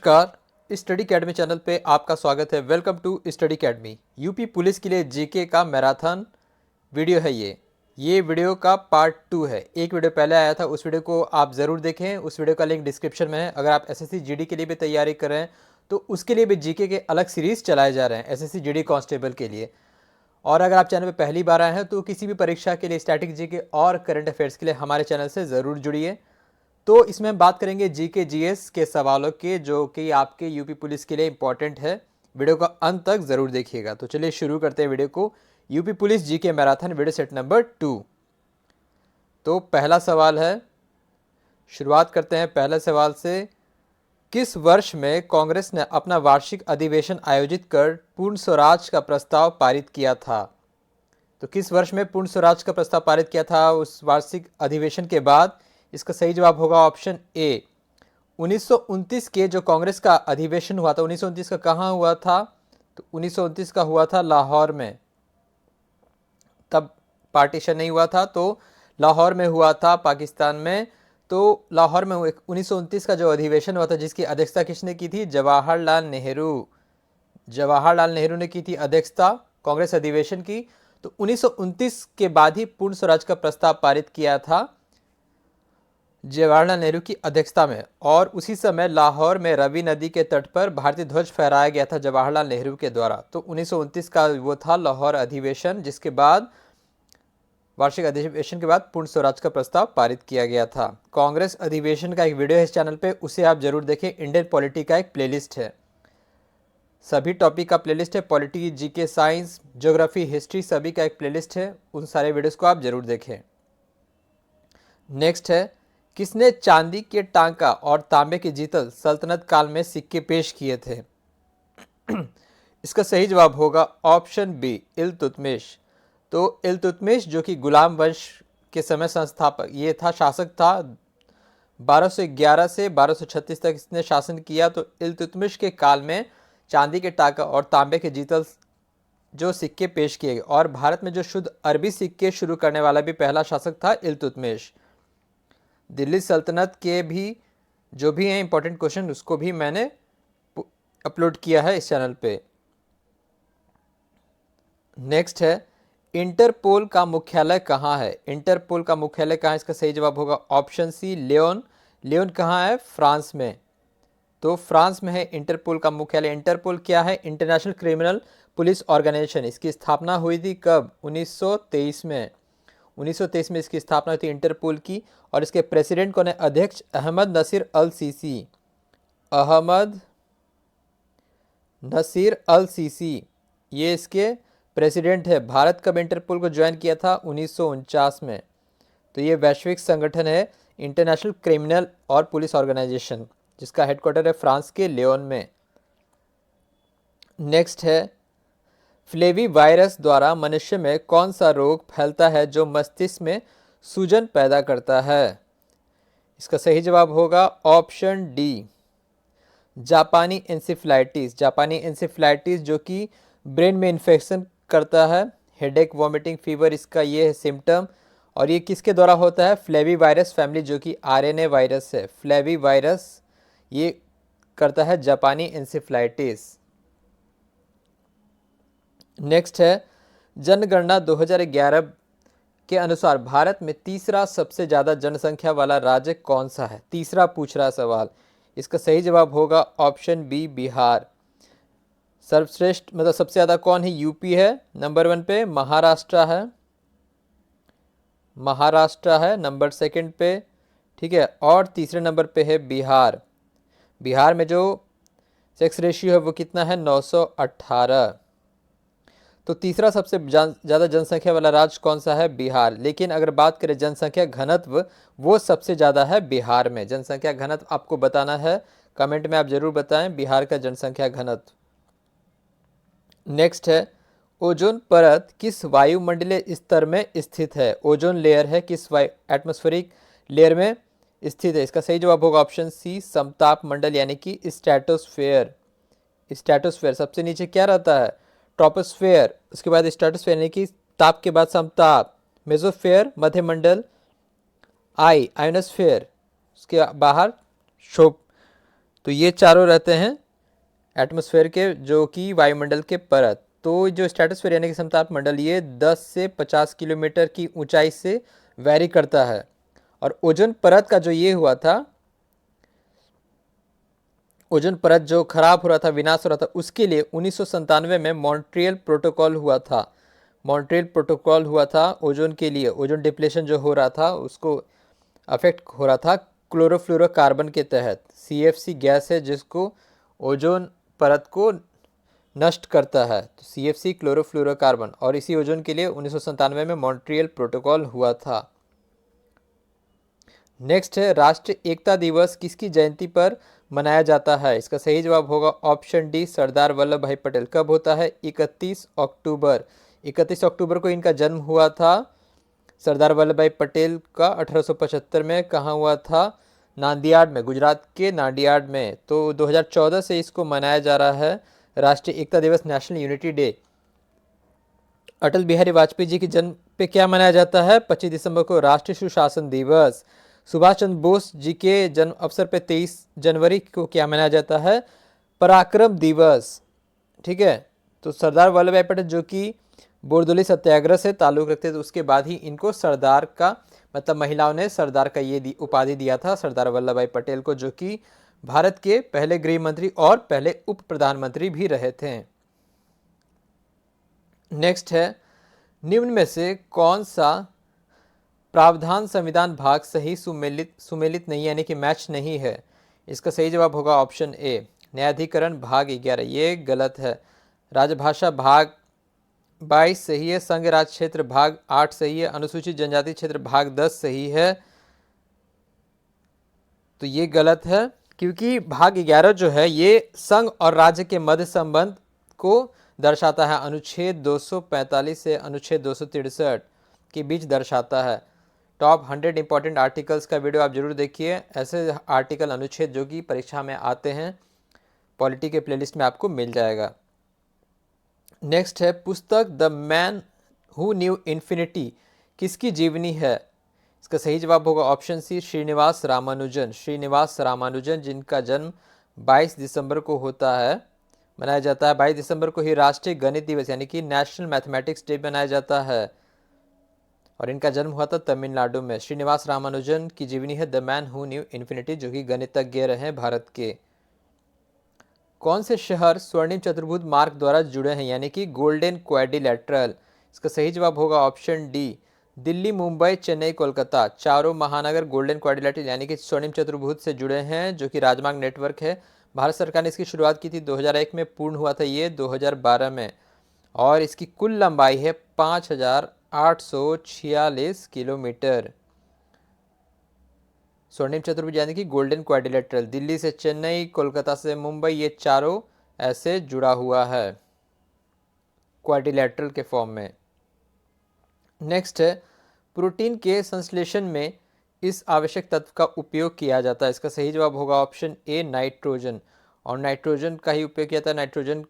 नमस्कार, study academy channel पे आपका स्वागत है। Welcome to study academy. UP police के लिए जीके का मैराथन वीडियो है ये वीडियो का पार्ट 2 है। एक वीडियो पहले आया था, उस वीडियो को आप ज़रूर देखें। उस वीडियो का लिंक डिस्क्रिप्शन में है। अगर आप एसएससी जीडी के लिए भी तैयारी कर रहे हैं तो उसके लिए भी जीके के अलग सीरीज़ चलाए जा रहे हैं एसएससी जीडी कांस्टेबल के लिए। और अगर आप चैनल पर पहली बार आए हैं तो किसी भी परीक्षा के लिए, स्टैटिक जीके और करंट अफेयर्स के लिए हमारे चैनल से ज़रूर जुड़िए। तो इसमें हम बात करेंगे जीके जीएस के सवालों के, जो कि आपके यूपी पुलिस के लिए इंपॉर्टेंट है। वीडियो का अंत तक ज़रूर देखिएगा। तो चलिए शुरू करते हैं वीडियो को। UP police GK marathon video set number 2। तो पहला सवाल है, शुरुआत करते हैं पहले सवाल से। किस वर्ष में कांग्रेस ने अपना वार्षिक अधिवेशन आयोजित कर पूर्ण स्वराज का प्रस्ताव पारित किया था? तो किस वर्ष में पूर्ण स्वराज का प्रस्ताव पारित किया था उस वार्षिक अधिवेशन के बाद? इसका सही जवाब होगा ऑप्शन ए, 1929 के जो कांग्रेस का अधिवेशन हुआ था। 1929 का कहाँ हुआ था? तो 1929 का हुआ था लाहौर में। तब पार्टीशन नहीं हुआ था, तो लाहौर में हुआ था, पाकिस्तान में। तो लाहौर में 1929 का जो अधिवेशन हुआ था, जिसकी अध्यक्षता किसने की थी? जवाहरलाल नेहरू। जवाहरलाल नेहरू ने की थी अध्यक्षता कांग्रेस अधिवेशन की। तो 1929 के बाद ही पूर्ण स्वराज का प्रस्ताव पारित किया था जवाहरलाल नेहरू की अध्यक्षता में। और उसी समय लाहौर में रवि नदी के तट पर भारतीय ध्वज फहराया गया था जवाहरलाल नेहरू के द्वारा। तो 1929 का वो था लाहौर अधिवेशन, जिसके बाद वार्षिक अधिवेशन के बाद पूर्ण स्वराज का प्रस्ताव पारित किया गया था। कांग्रेस अधिवेशन का एक वीडियो है इस चैनल पे, उसे आप जरूर देखें। इंडियन पॉलिटी का एक प्लेलिस्ट है, सभी टॉपिक का प्लेलिस्ट है। Polity, GK, science, geography, history, सभी का एक प्लेलिस्ट है। उन सारे वीडियोस को आप जरूर देखें। नेक्स्ट है, किसने चांदी के टांका और तांबे के जीतल सल्तनत काल में सिक्के पेश किए थे? इसका सही जवाब होगा ऑप्शन बी, इल्तुतमिश। तो इल्तुतमिश जो कि गुलाम वंश के समय संस्थापक ये था, शासक था। 1211 से 1236 तक इसने शासन किया। तो इल्तुतमिश के काल में चांदी के टांका और तांबे के जीतल जो सिक्के पेश किए गए। और भारत में जो शुद्ध अरबी सिक्के शुरू करने वाला भी पहला शासक था इल्तुतमिश। दिल्ली सल्तनत के भी जो भी हैं इंपॉर्टेंट क्वेश्चन, उसको भी मैंने अपलोड किया है इस चैनल पे। नेक्स्ट है, इंटरपोल का मुख्यालय कहाँ है? इंटरपोल का मुख्यालय कहाँ है? इसका सही जवाब होगा ऑप्शन सी, लियोन। लियोन कहाँ है? फ्रांस में। तो फ्रांस में है इंटरपोल का मुख्यालय। इंटरपोल क्या है? International criminal police organisation. इसकी स्थापना हुई थी कब? 1923 में। 1923 में इसकी स्थापना हुई थी इंटरपोल की। और इसके प्रेसिडेंट कौन है? अध्यक्ष अहमद नसीर अल सीसी। अहमद नसीर अल सीसी ये इसके प्रेसिडेंट है। भारत कब इंटरपोल को ज्वाइन किया था? 1949 में। तो ये वैश्विक संगठन है, इंटरनेशनल क्रिमिनल और पुलिस ऑर्गेनाइजेशन, जिसका हेडक्वार्टर है फ्रांस के लियोन में। नेक्स्ट है, फ्लेवी वायरस द्वारा मनुष्य में कौन सा रोग फैलता है जो मस्तिष्क में सूजन पैदा करता है? इसका सही जवाब होगा ऑप्शन डी, जापानी इंसेफ्लाइटिस। जापानी इंसेफ्लाइटिस जो कि ब्रेन में इन्फेक्शन करता है, हेडेक, वॉमिटिंग, फीवर, इसका ये है सिम्टम। और ये किसके द्वारा होता है? फ्लेवी वायरस फैमिली, जो कि आरएनए वायरस है। फ्लेवी वायरस ये करता है जापानी इंसेफ्लाइटिस। नेक्स्ट है, जनगणना 2011 के अनुसार भारत में तीसरा सबसे ज़्यादा जनसंख्या वाला राज्य कौन सा है? तीसरा पूछ रहा सवाल। इसका सही जवाब होगा ऑप्शन बी, बिहार। सर्वश्रेष्ठ मतलब सबसे ज़्यादा कौन है? यूपी है नंबर 1 पे, महाराष्ट्र है, महाराष्ट्र है नंबर 2 पे, ठीक है। और तीसरे नंबर पे है बिहार। बिहार में जो सेक्स रेशियो है वो कितना है? 918। तो तीसरा सबसे ज़्यादा जनसंख्या वाला राज्य कौन सा है? बिहार। लेकिन अगर बात करें जनसंख्या घनत्व, वो सबसे ज़्यादा है बिहार में। जनसंख्या घनत्व आपको बताना है, कमेंट में आप जरूर बताएं बिहार का जनसंख्या घनत्व। नेक्स्ट है, ओजोन परत किस वायुमंडलीय स्तर में स्थित है? ओजोन लेयर है किस एटमॉस्फेरिक लेयर में स्थित है? इसका सही जवाब होगा ऑप्शन सी, समताप मंडल, यानी कि स्ट्रेटोस्फेयर। स्ट्रेटोस्फेयर सबसे नीचे क्या रहता है? ट्रोपोस्फेयर, उसके बाद स्ट्रेटोस्फेयर यानी कि ताप के बाद समताप, मेसोस्फेयर मध्यमंडल, आयोनोस्फेयर उसके बाहर तो ये चारों रहते हैं एटमॉस्फेयर के, जो कि वायुमंडल के परत। तो जो स्ट्रेटोस्फेयर यानी कि समताप मंडल, ये 10 से 50 किलोमीटर की ऊंचाई से वैरी करता है। और ओजोन परत का जो ये हुआ था, ओजोन परत जो खराब हो रहा था, विनाश हो रहा था, उसके लिए 1997 में मॉन्ट्रियल प्रोटोकॉल हुआ था। मॉन्ट्रियल प्रोटोकॉल हुआ था ओजोन के लिए, ओजोन डिप्लेशन जो हो रहा था उसको अफेक्ट हो रहा था क्लोरोफ्लोरोकार्बन के तहत। सीएफसी गैस है जिसको ओजोन परत को नष्ट करता है, तो सीएफसी क्लोरोफ्लोरोकार्बन, और इसी ओजोन के लिए 1997 में मॉन्ट्रियल प्रोटोकॉल हुआ था। नेक्स्ट है, राष्ट्रीय एकता दिवस किसकी जयंती पर मनाया जाता है? इसका सही जवाब होगा ऑप्शन डी, सरदार वल्लभ भाई पटेल। कब होता है? 31 अक्टूबर। 31 अक्टूबर को इनका जन्म हुआ था। सरदार वल्लभ भाई पटेल का 1875 में कहाँ हुआ था? नांदियाड में, गुजरात के नांदियाड में। तो 2014 से इसको मनाया जा रहा है राष्ट्रीय एकता दिवस, national unity day. Atal Bihari Vajpayee ji के जन्म पे क्या मनाया जाता है? 25 दिसंबर को राष्ट्रीय सुशासन दिवस। सुभाष चंद्र बोस जी के जन्म अवसर पे 23 जनवरी को क्या मनाया जाता है? पराक्रम दिवस। ठीक है, तो सरदार वल्लभ भाई पटेल जो कि बोरदोली सत्याग्रह से ताल्लुक रखते थे, उसके बाद ही इनको सरदार का, मतलब महिलाओं ने सरदार का ये उपाधि दिया था सरदार वल्लभ भाई पटेल को, जो कि भारत के पहले गृह मंत्री और पहले उप प्रधानमंत्री भी रहे थे। नेक्स्ट है, निम्न में से कौन सा प्रावधान संविधान भाग सही सुमेलित नहीं, यानी कि मैच नहीं है? इसका सही जवाब होगा ऑप्शन ए, न्यायाधिकरण भाग 11। ये गलत है। राजभाषा भाग 22 सही है। संघ राज क्षेत्र भाग 8 सही है। अनुसूचित जनजाति क्षेत्र भाग 10 सही है। तो ये गलत है, क्योंकि भाग 11 जो है ये संघ और राज्य के मध्य संबंध को दर्शाता है। अनुच्छेद 245 से अनुच्छेद 263 के बीच दर्शाता है। टॉप 100 इंपॉर्टेंट आर्टिकल्स का वीडियो आप जरूर देखिए। ऐसे आर्टिकल, अनुच्छेद जो कि परीक्षा में आते हैं, पॉलिटी के प्लेलिस्ट में आपको मिल जाएगा। नेक्स्ट है, पुस्तक the man who knew infinity किसकी जीवनी है? इसका सही जवाब होगा ऑप्शन सी, श्रीनिवास रामानुजन। श्रीनिवास रामानुजन जिनका जन्म 22 दिसंबर को होता है, मनाया जाता है। 22 दिसंबर को ही राष्ट्रीय गणित दिवस यानी कि नेशनल मैथमेटिक्स डे मनाया जाता है, और इनका जन्म हुआ था तमिलनाडु में। श्रीनिवास रामानुजन की जीवनी है the man who knew infinity, जो कि गणितज्ञ रहे भारत के। कौन से शहर स्वर्णिम चतुर्भुज मार्ग द्वारा जुड़े हैं, यानी कि गोल्डन क्वाड्रिलेटरल? इसका सही जवाब होगा ऑप्शन डी, दिल्ली, मुंबई, चेन्नई, कोलकाता। चारों महानगर गोल्डन क्वाड्रिलेटरल यानी कि स्वर्णिम चतुर्भुज से जुड़े हैं, जो कि राजमार्ग नेटवर्क है। भारत सरकार ने इसकी शुरुआत की थी 2001 में, पूर्ण हुआ था ये 2012 में, और इसकी कुल लंबाई है 5846 किलोमीटर। स्वर्णिम चतुर्भुज यानी कि गोल्डन क्वाड्रिलेटरल, दिल्ली से चेन्नई, कोलकाता से मुंबई, ये चारों ऐसे जुड़ा हुआ है क्वाड्रिलेटरल के फॉर्म में। नेक्स्ट है, प्रोटीन के संश्लेषण में इस आवश्यक तत्व का उपयोग किया जाता है। इसका सही जवाब होगा ऑप्शन ए, नाइट्रोजन। और नाइट्रोजन का ही उपयोग किया जाता है। नाइट्रोजन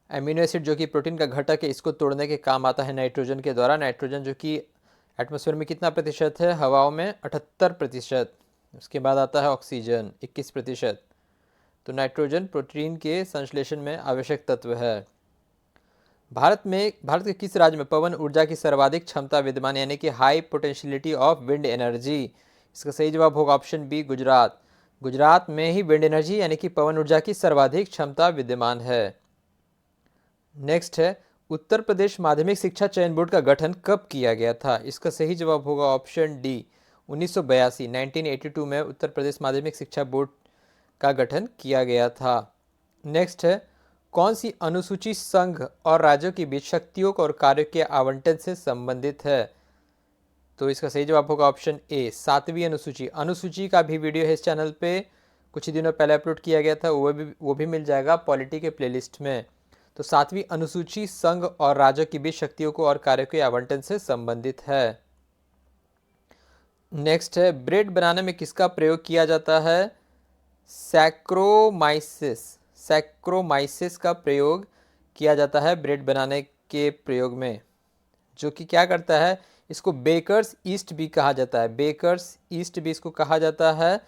एमिनो एसिड जो कि प्रोटीन का घटक है, इसको तोड़ने के काम आता है नाइट्रोजन के द्वारा। नाइट्रोजन जो कि एटमॉस्फेयर में कितना प्रतिशत है? हवाओं में 78%। उसके बाद आता है ऑक्सीजन 21%। तो नाइट्रोजन प्रोटीन के संश्लेषण में आवश्यक तत्व है। भारत के किस राज्य में पवन ऊर्जा की सर्वाधिक क्षमता विद्यमान, यानी कि high potentiality of wind energy? इसका सही जवाब होगा ऑप्शन बी, गुजरात। गुजरात में ही विंड एनर्जी यानी कि पवन ऊर्जा की सर्वाधिक क्षमता विद्यमान है। नेक्स्ट है, उत्तर प्रदेश माध्यमिक शिक्षा चयन बोर्ड का गठन कब किया गया था? इसका सही जवाब होगा ऑप्शन डी, 1982 में उत्तर प्रदेश माध्यमिक शिक्षा बोर्ड का गठन किया गया था। नेक्स्ट है, कौन सी अनुसूची संघ और राज्यों के बीच शक्तियों और कार्यों के आवंटन से संबंधित है? तो इसका सही जवाब होगा ऑप्शन ए, 7वीं अनुसूची। अनुसूची का भी वीडियो है इस चैनल पे, कुछ ही दिनों पहले अपलोड किया गया था, वो भी मिल जाएगा पॉलिटी के प्लेलिस्ट में। तो 7वीं अनुसूची संघ और राज्यों के बीच शक्तियों को और कार्यों के आवंटन से संबंधित है। नेक्स्ट है, ब्रेड बनाने में किसका प्रयोग किया जाता है? सैक्रोमाइसिस। सैक्रोमाइसिस का प्रयोग किया जाता है ब्रेड बनाने के प्रयोग में, जो कि क्या करता है, इसको बेकर्स ईस्ट भी कहा जाता है। बेकर्स ईस्ट भी इसको कहा जाता है,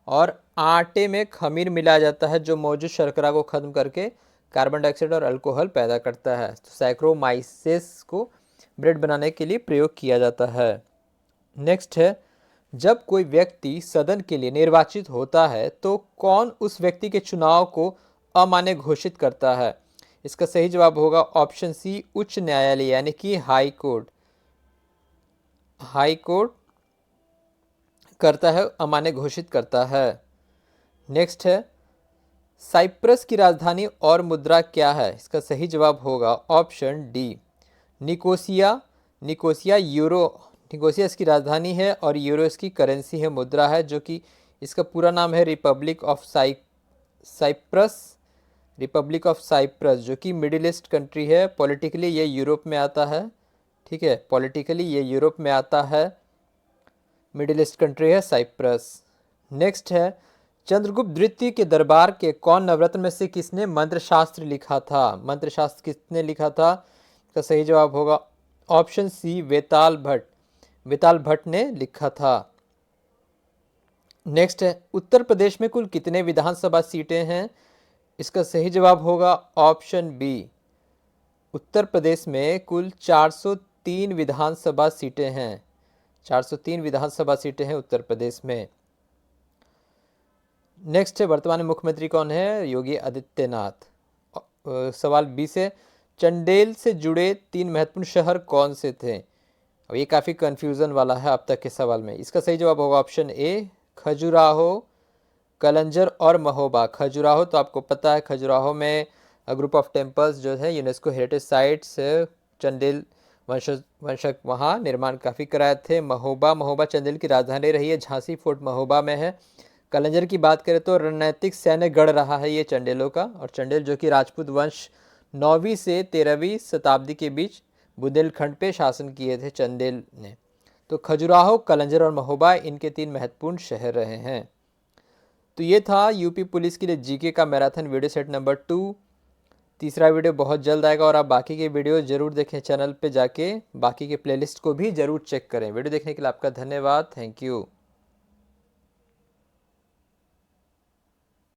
और आटे में खमीर मिलाया जाता है जो मौजूद शर्करा को खत्म करके कार्बन डाइऑक्साइड और अल्कोहल पैदा करता है। तो सैक्रोमाइसेस को ब्रेड बनाने के लिए प्रयोग किया जाता है। नेक्स्ट है, जब कोई व्यक्ति सदन के लिए निर्वाचित होता है तो कौन उस व्यक्ति के चुनाव को अमान्य घोषित करता है? इसका सही जवाब होगा ऑप्शन सी, उच्च न्यायालय यानी कि हाई कोर्ट। हाई कोर्ट करता है, अमान्य घोषित करता है। नेक्स्ट है, साइप्रस की राजधानी और मुद्रा क्या है? इसका सही जवाब होगा ऑप्शन डी, निकोसिया। निकोसिया इसकी राजधानी है और यूरो इसकी करेंसी है, मुद्रा है, जो कि इसका पूरा नाम है republic of Cyprus. Republic of Cyprus जो कि मिडिल ईस्ट कंट्री है। पॉलिटिकली ये यूरोप में आता है, ठीक है, पॉलिटिकली ये यूरोप में आता है, मिडिल ईस्ट कंट्री है साइप्रस। नेक्स्ट है, चंद्रगुप्त द्वितीय के दरबार के कौन नवरत्न में से किसने मंत्रशास्त्र लिखा था? मंत्रशास्त्र किसने लिखा था? इसका सही जवाब होगा ऑप्शन सी, वेताल भट्ट। वेताल भट्ट ने लिखा था। नेक्स्ट है, उत्तर प्रदेश में कुल कितने विधानसभा सीटें हैं? इसका सही जवाब होगा ऑप्शन बी, उत्तर प्रदेश में कुल 403 विधानसभा सीटें हैं। 403 विधानसभा सीटें हैं उत्तर प्रदेश में। नेक्स्ट है, वर्तमान मुख्यमंत्री कौन है? योगी आदित्यनाथ। सवाल 20 है, चंडेल से जुड़े 3 महत्वपूर्ण शहर कौन से थे? अब ये काफ़ी कंफ्यूजन वाला है अब तक के सवाल में। इसका सही जवाब होगा ऑप्शन ए, खजुराहो, कलंजर और महोबा। खजुराहो तो आपको पता है, खजुराहो में ग्रुप ऑफ टेम्पल्स जो है यूनेस्को हेरिटेज साइट्स, चंदेल वंशक वहाँ निर्माण काफ़ी कराए थे। महोबा चंदेल की राजधानी रही है, झांसी फोर्ट महोबा में है। कलंजर की बात करें तो रणनीतिक सैन्य गढ़ रहा है ये चंडेलों का, और चंडेल जो कि राजपूत वंश 9वीं से 13वीं शताब्दी के बीच बुंदेलखंड पे शासन किए थे चंदेल ने। तो खजुराहो, कलंजर और महोबा इनके 3 महत्वपूर्ण शहर रहे हैं। तो ये था यूपी पुलिस के लिए जीके का मैराथन वीडियो सेट नंबर 2। तीसरा वीडियो बहुत जल्द आएगा और आप बाकी के वीडियो जरूर देखें, चैनल पे जाके बाकी के प्लेलिस्ट को भी जरूर चेक करें। वीडियो देखने के लिए आपका धन्यवाद, थैंक यू।